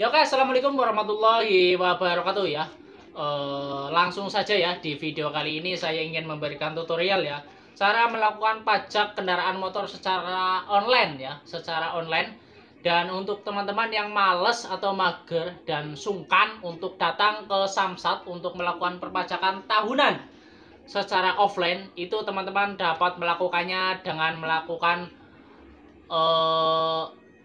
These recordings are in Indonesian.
Ya oke, assalamualaikum warahmatullahi wabarakatuh ya. Langsung saja ya, di video kali ini saya ingin memberikan tutorial ya, cara melakukan pajak kendaraan motor secara online ya, secara online. Dan untuk teman-teman yang males atau mager dan sungkan untuk datang ke Samsat untuk melakukan perpajakan tahunan secara offline, itu teman-teman dapat melakukannya dengan melakukan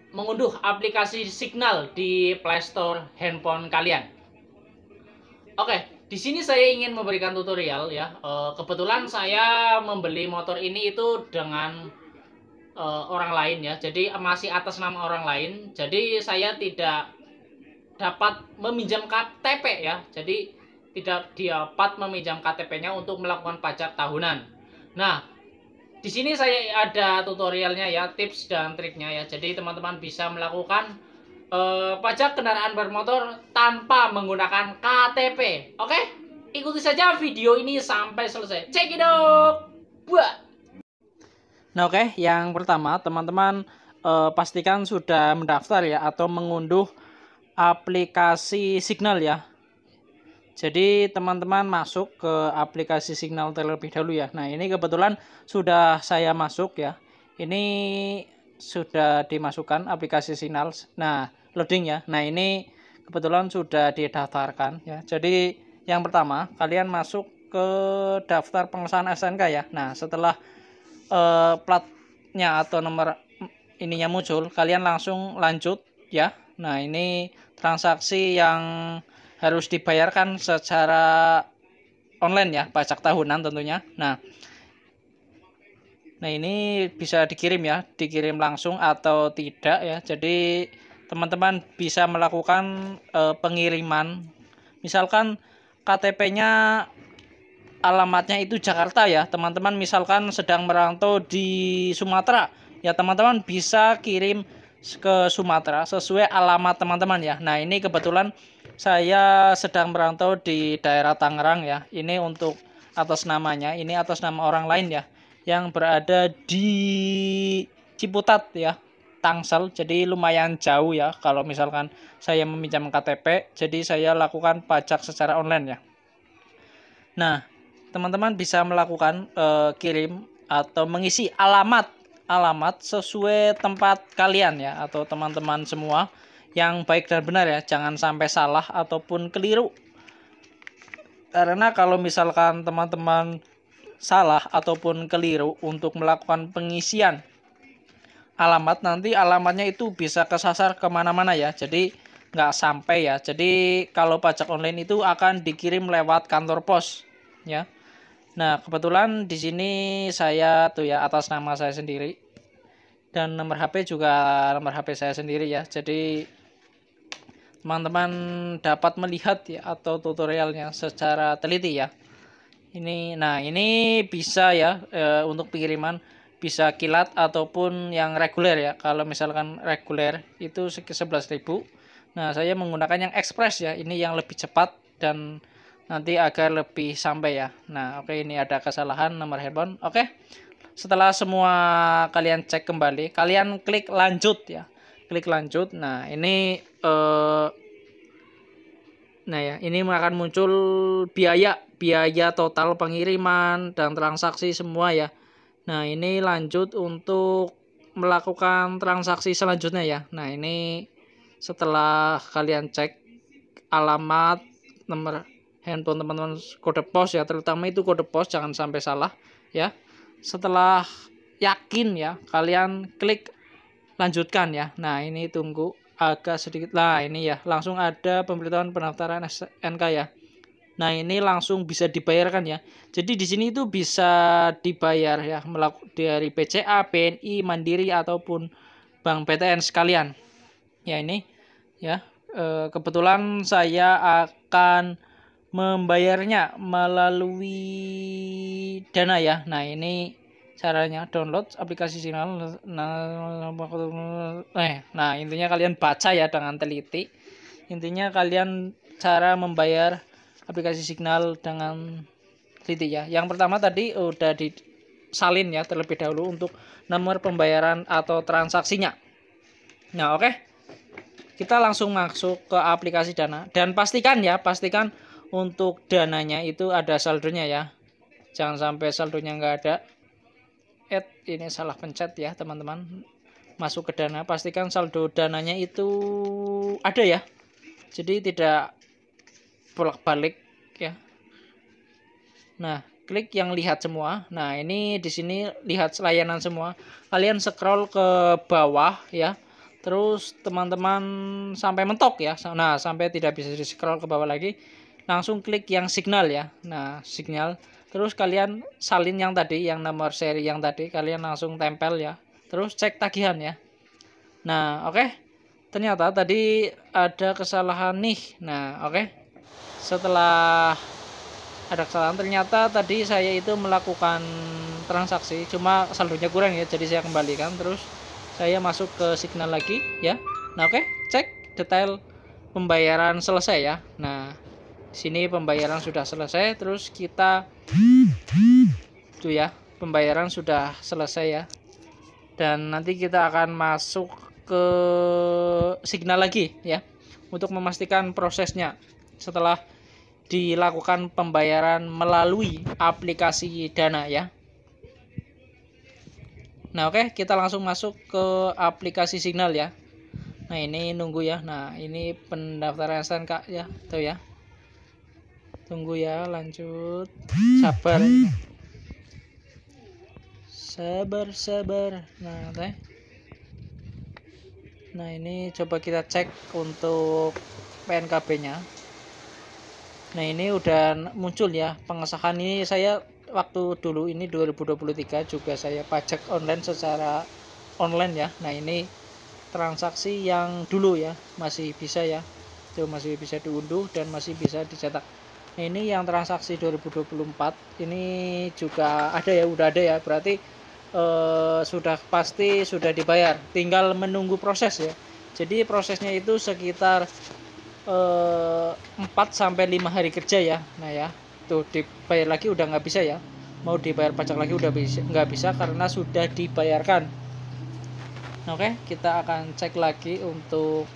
mengunduh aplikasi Signal di Play Store handphone kalian. Oke, di sini saya ingin memberikan tutorial ya. Kebetulan saya membeli motor ini itu dengan orang lain ya. Jadi masih atas nama orang lain. Jadi saya tidak dapat meminjam KTP ya. Jadi tidak dapat meminjam KTP-nya untuk melakukan pajak tahunan. Nah, di sini saya ada tutorialnya ya, tips dan triknya ya. Jadi teman-teman bisa melakukan pajak kendaraan bermotor tanpa menggunakan KTP. Oke? Ikuti saja video ini sampai selesai. Cekidot. Buat. Nah, oke, yang pertama teman-teman pastikan sudah mendaftar ya atau mengunduh aplikasi Signal ya. Jadi teman-teman masuk ke aplikasi Signal terlebih dahulu ya. Nah, ini kebetulan sudah saya masuk ya. Ini sudah dimasukkan aplikasi Signal. Nah, loading ya. Nah, ini kebetulan sudah didaftarkan ya. Jadi yang pertama kalian masuk ke daftar pengesahan SNK ya. Nah, setelah platnya atau nomor ininya muncul, kalian langsung lanjut ya. Nah, ini transaksi yang harus dibayarkan secara online ya, pajak tahunan tentunya. Nah ini bisa dikirim ya, dikirim langsung atau tidak ya. Jadi teman-teman bisa melakukan pengiriman. Misalkan KTP-nya alamatnya itu Jakarta ya, teman-teman misalkan sedang merantau di Sumatera ya, teman-teman bisa kirim ke Sumatera sesuai alamat teman-teman ya. Nah, ini kebetulan saya sedang merantau di daerah Tangerang ya. Ini untuk atas namanya, ini atas nama orang lain ya, yang berada di Ciputat ya, Tangsel. Jadi lumayan jauh ya kalau misalkan saya meminjam KTP. Jadi saya lakukan pajak secara online ya. Nah, teman-teman bisa melakukan kirim atau mengisi alamat sesuai tempat kalian ya, atau teman-teman semua yang baik dan benar ya, jangan sampai salah ataupun keliru. Karena kalau misalkan teman-teman salah ataupun keliru untuk melakukan pengisian alamat, nanti alamatnya itu bisa kesasar kemana-mana ya, jadi nggak sampai ya. Jadi kalau pajak online itu akan dikirim lewat kantor pos ya. Nah, kebetulan di sini saya tuh ya atas nama saya sendiri, dan nomor HP juga nomor HP saya sendiri ya. Jadi teman-teman dapat melihat ya atau tutorialnya secara teliti ya. Ini bisa ya untuk pengiriman bisa kilat ataupun yang reguler ya. Kalau misalkan reguler itu 11.000. Nah, saya menggunakan yang express ya. Ini yang lebih cepat dan nanti agar lebih sampai ya. Nah, oke, ini ada kesalahan nomor handphone. Oke. Setelah semua kalian cek kembali, kalian klik lanjut ya. Klik lanjut. Nah, ini ini akan muncul biaya total pengiriman dan transaksi semua ya. Nah, ini lanjut untuk melakukan transaksi selanjutnya ya. Nah, ini setelah kalian cek alamat, nomor handphone teman-teman, kode pos ya, terutama itu kode pos, jangan sampai salah ya. Setelah yakin ya, kalian klik lanjutkan ya. Nah, ini tunggu agak sedikit. Nah, ini ya, langsung ada pemberitahuan pendaftaran SNK ya. Nah, ini langsung bisa dibayarkan ya. Jadi di sini itu bisa dibayar ya dari BCA, BNI, Mandiri ataupun Bank BTN sekalian. Ya, ini ya. Kebetulan saya akan membayarnya melalui Dana ya. Nah, ini caranya download aplikasi Signal. Nah, intinya kalian baca ya dengan teliti. Intinya kalian cara membayar aplikasi Signal dengan teliti ya. Yang pertama tadi udah disalin ya terlebih dahulu untuk nomor pembayaran atau transaksinya. Nah, oke. kita langsung masuk ke aplikasi Dana dan pastikan untuk dananya itu ada saldonya ya. Jangan sampai saldonya nggak ada. Ini salah pencet ya teman-teman. Masuk ke Dana, pastikan saldo dananya itu ada ya. Jadi tidak bolak-balik ya. Nah, klik yang lihat semua. Nah, ini di sini lihat layanan semua. Kalian scroll ke bawah ya. Terus teman-teman sampai mentok ya. Nah, sampai tidak bisa di scroll ke bawah lagi. Langsung klik yang signal ya. Nah, signal. Terus kalian salin yang tadi, yang nomor seri yang tadi, kalian langsung tempel ya. Terus cek tagihan ya. Nah, oke. Ternyata tadi ada kesalahan nih. Nah, oke. Setelah ada kesalahan, ternyata tadi saya itu melakukan transaksi cuma saldonya kurang ya, jadi saya kembalikan. Terus saya masuk ke signal lagi ya. Nah, oke, cek detail pembayaran selesai ya. Nah, sini pembayaran sudah selesai. Terus kita tuh ya, pembayaran sudah selesai ya. Dan nanti kita akan masuk ke signal lagi ya untuk memastikan prosesnya setelah dilakukan pembayaran melalui aplikasi Dana ya. Nah, oke, kita langsung masuk ke aplikasi Signal ya. Nah, ini nunggu ya. Nah, ini pendaftaran STNK ya, tuh ya. Tunggu ya, lanjut. Sabar. Sabar. Nah, teh. Nah, ini coba kita cek untuk PNKB-nya. Nah, ini udah muncul ya pengesahan. Ini saya waktu dulu ini 2023 juga saya pajak online secara online ya. Nah, ini transaksi yang dulu ya masih bisa ya. Itu masih bisa diunduh dan masih bisa dicetak. Nah, ini yang transaksi 2024 ini juga ada ya, udah ada ya. Berarti sudah pasti sudah dibayar. Tinggal menunggu proses ya. Jadi prosesnya itu sekitar 4-5 hari kerja ya. Nah ya, tuh dibayar lagi udah nggak bisa ya. Mau dibayar pajak lagi udah nggak bisa karena sudah dibayarkan. Oke, kita akan cek lagi untuk.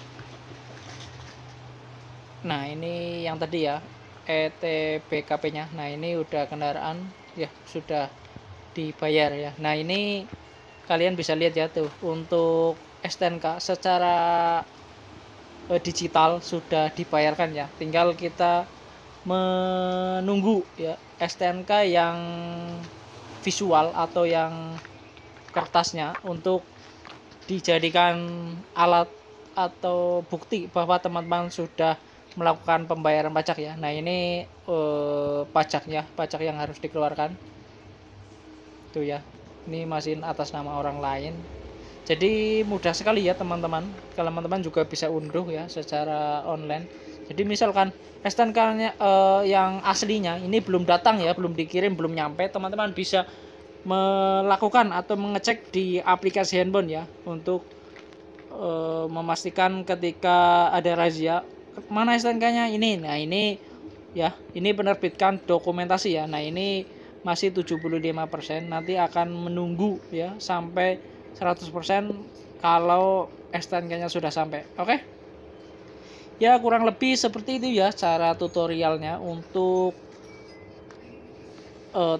Nah, ini yang tadi ya, ETBKP-nya. Nah, ini udah kendaraan ya, sudah dibayar ya. Nah, ini kalian bisa lihat ya tuh untuk STNK secara digital sudah dibayarkan ya. Tinggal kita menunggu ya STNK yang visual atau yang kertasnya untuk dijadikan alat atau bukti bahwa teman-teman sudah melakukan pembayaran pajak ya. Nah, ini pajak yang harus dikeluarkan tuh ya. Ini masih atas nama orang lain. Jadi mudah sekali ya teman-teman. Teman-teman juga bisa unduh ya secara online. Jadi misalkan STNK-nya yang aslinya ini belum datang ya, belum dikirim, belum nyampe, teman-teman bisa melakukan atau mengecek di aplikasi handphone ya untuk memastikan ketika ada razia mana STNK-nya ini. Nah, ini ya, ini penerbitkan dokumentasi ya. Nah, ini masih 75%, nanti akan menunggu ya sampai 100% kalau STNK-nya sudah sampai. Oke. Ya, kurang lebih seperti itu ya cara tutorialnya untuk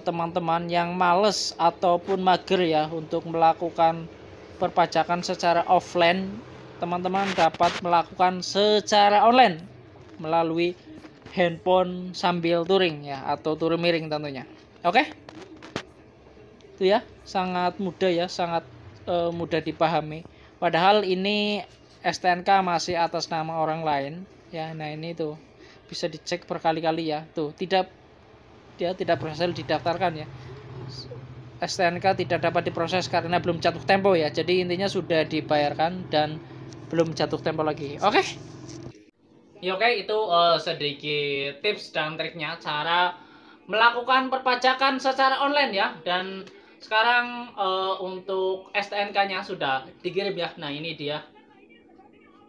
teman-teman yang males ataupun mager ya untuk melakukan perpajakan secara offline. Teman-teman dapat melakukan secara online melalui handphone sambil touring ya, atau touring miring tentunya. Oke. Itu ya, sangat mudah ya, sangat mudah dipahami. Padahal ini STNK masih atas nama orang lain ya. Nah, ini tuh bisa dicek berkali-kali ya. Tuh, dia tidak berhasil didaftarkan ya. STNK tidak dapat diproses karena belum jatuh tempo ya. Jadi intinya sudah dibayarkan dan belum jatuh tempo lagi. Oke. Ya, oke, itu sedikit tips dan triknya cara melakukan perpajakan secara online ya. Dan sekarang untuk STNK-nya sudah dikirim ya. Nah, ini dia.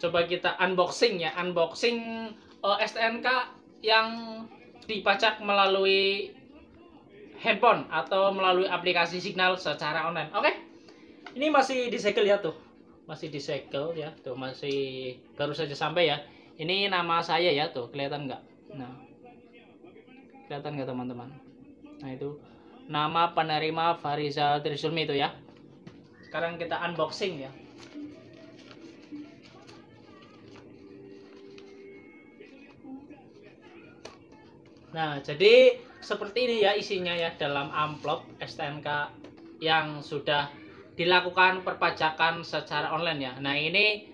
Coba kita unboxing ya. Unboxing STNK yang dipajak melalui handphone atau melalui aplikasi Signal secara online. Oke. Ini masih disegel ya tuh. masih disegel ya, tuh masih baru saja sampai ya. Ini nama saya ya, tuh kelihatan nggak? Nah, kelihatan nggak teman-teman? Nah itu nama penerima Farizal Trizulmi itu ya. Sekarang kita unboxing ya. Nah, jadi seperti ini ya isinya ya, dalam amplop STNK yang sudah dilakukan perpajakan secara online ya. Nah, ini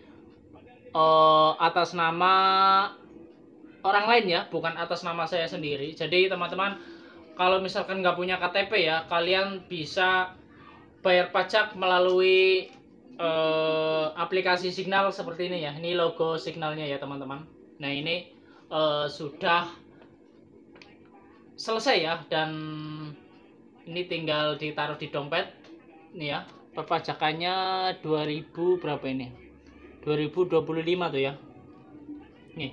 atas nama orang lain ya, bukan atas nama saya sendiri. Jadi teman-teman, kalau misalkan nggak punya KTP ya, kalian bisa bayar pajak melalui aplikasi Signal seperti ini ya. Ini logo Signalnya ya teman-teman. Nah ini sudah selesai ya, dan ini tinggal ditaruh di dompet nih ya. Perpajakannya 2000 berapa ini? 2025 tuh ya. Nih.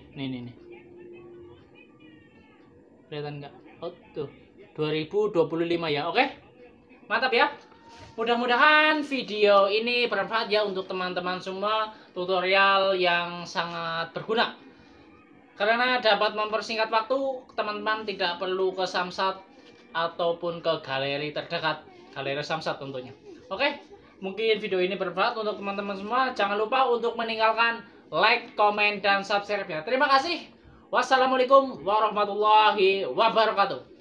Kelihatan nggak? Oh tuh 2025 ya. Oke, mantap ya. Mudah-mudahan video ini bermanfaat ya untuk teman-teman semua. Tutorial yang sangat berguna karena dapat mempersingkat waktu. Teman-teman tidak perlu ke Samsat ataupun ke galeri terdekat, galeri Samsat tentunya. Oke, mungkin video ini bermanfaat untuk teman-teman semua. Jangan lupa untuk meninggalkan like, komen, dan subscribe ya. Terima kasih. Wassalamualaikum warahmatullahi wabarakatuh.